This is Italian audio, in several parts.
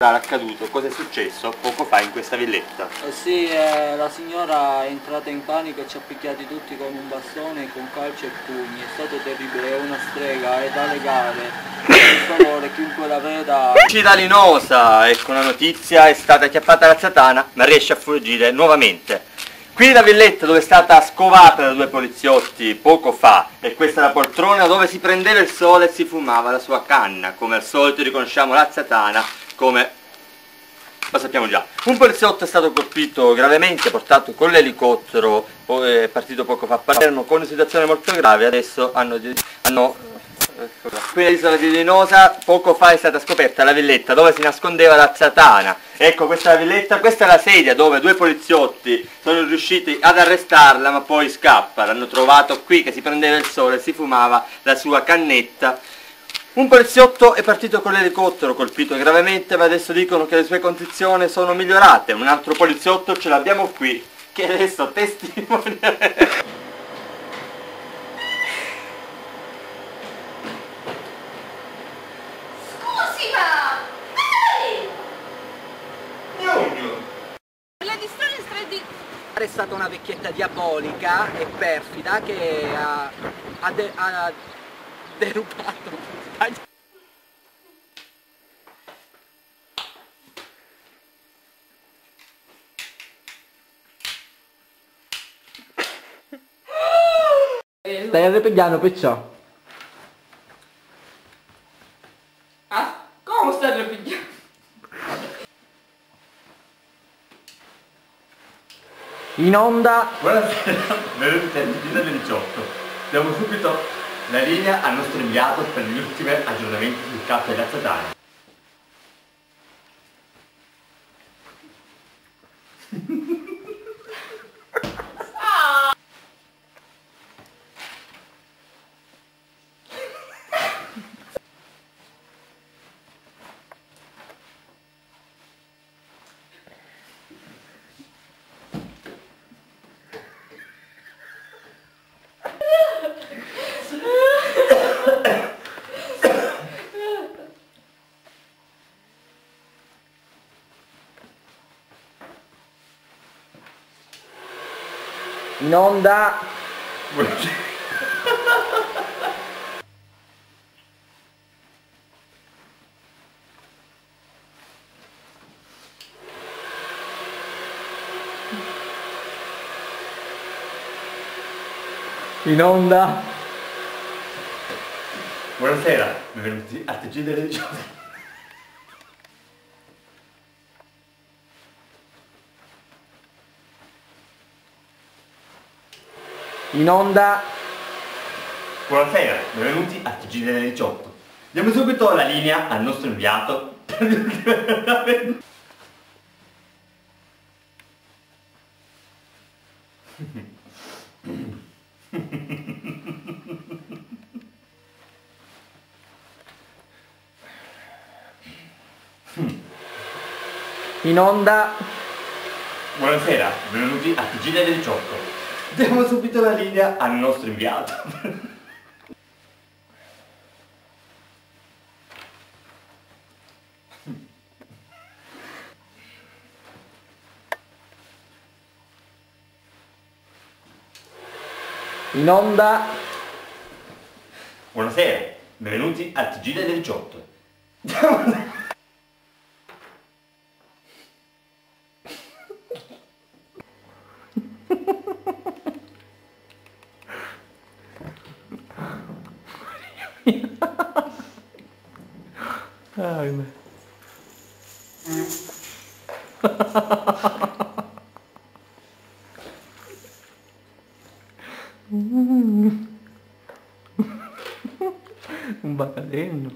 Accaduto, cosa è successo poco fa in questa villetta? Sì, la signora è entrata in panico e ci ha picchiati tutti con un bastone, con calci e pugni. È stato terribile, è una strega, è da legare. Per favore, chiunque la veda... Cittadinosa, ecco una notizia, è stata acchiappata da Satana ma riesce a fuggire nuovamente. Qui la villetta dove è stata scovata da due poliziotti poco fa, e questa è la poltrona dove si prendeva il sole e si fumava la sua canna. Come al solito riconosciamo la Satana come... lo sappiamo già. Un poliziotto è stato colpito gravemente, portato con l'elicottero, partito poco fa a Palermo, con una situazione molto grave. Adesso qui nell'isola di Linosa poco fa è stata scoperta la villetta dove si nascondeva la Satana. Ecco, questa è la villetta, questa è la sedia dove due poliziotti sono riusciti ad arrestarla, ma poi scappa. L'hanno trovato qui che si prendeva il sole e si fumava la sua cannetta. Un poliziotto è partito con l'elicottero, colpito gravemente, ma adesso dicono che le sue condizioni sono migliorate. Un altro poliziotto ce l'abbiamo qui, che adesso testimonia. Scusi, ma... La distrone stradi... È stata una vecchietta diabolica e perfida che ha derubato. Stai arrepentando perciò? Ah, come stai arrabbiando? In onda. Buonasera, benvenuti al TG delle 18. Diamo subito la linea al nostro inviato per gli ultimi aggiornamenti sul caso della Satana. In onda. In onda. Buonasera, benvenuti al TG delle 18. In onda. Buonasera, benvenuti al TG delle 18. Diamo subito la linea al nostro inviato per gli ultimi aggiornamenti. In onda. Buonasera, benvenuti al TG delle 18. Diamo subito la linea al nostro inviato. In onda. Buonasera, benvenuti al TG delle 18. Un bacaleno.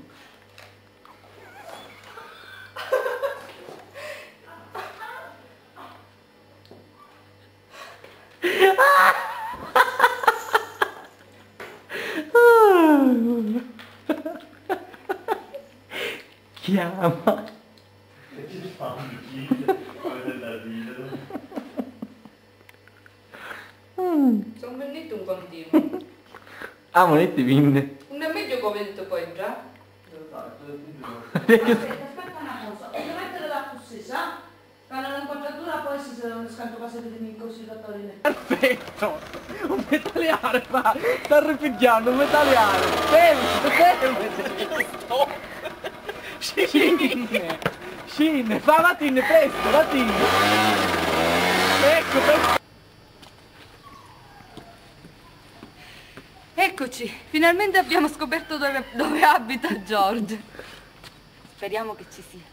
Chiama. Sono venuto un continuo. Ah, monete vinne. Non è meglio che ho detto poi già? Perché... Aspetta una cosa, non scanto quasi di consigliatore. Perfetto! Un metaliare fa! Sta ripigliando un metaliare! Fermo! Scine! Scine! Fa Matine, presto! Matine! Ecco, per... Eccoci, finalmente abbiamo scoperto dove abita George. Speriamo che ci sia.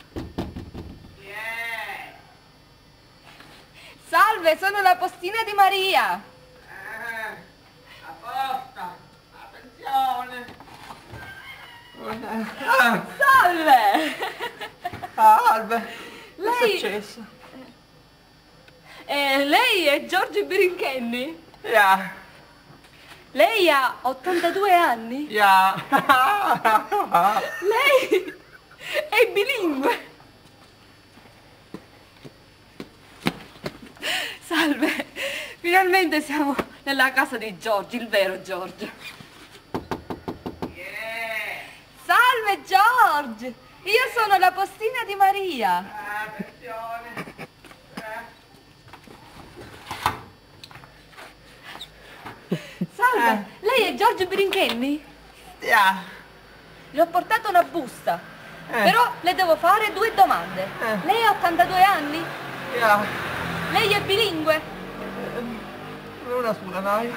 Salve, sono la postina di Maria. Apposta! Attenzione! Salve! Salve! Lei... Che è successo? lei è George Birinchenni? Yeah! Lei ha 82 anni? Yeah! Lei è bilingue? Salve, finalmente siamo nella casa di George, il vero George. Salve George, io sono la postina di Maria. Attenzione! Salve, lei è George Birinchenni? Yeah! Le ho portato una busta, però le devo fare 2 domande. Lei ha 82 anni? Yeah! Lei è bilingue? Una sola, dai!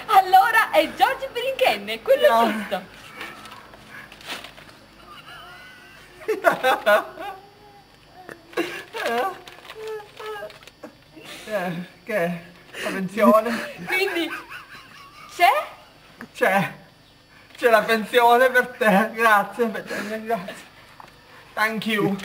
Allora è George Birinchenni, quello è giusto. Che? La pensione? Quindi c'è? C'è la pensione per te, grazie, grazie. Thank you.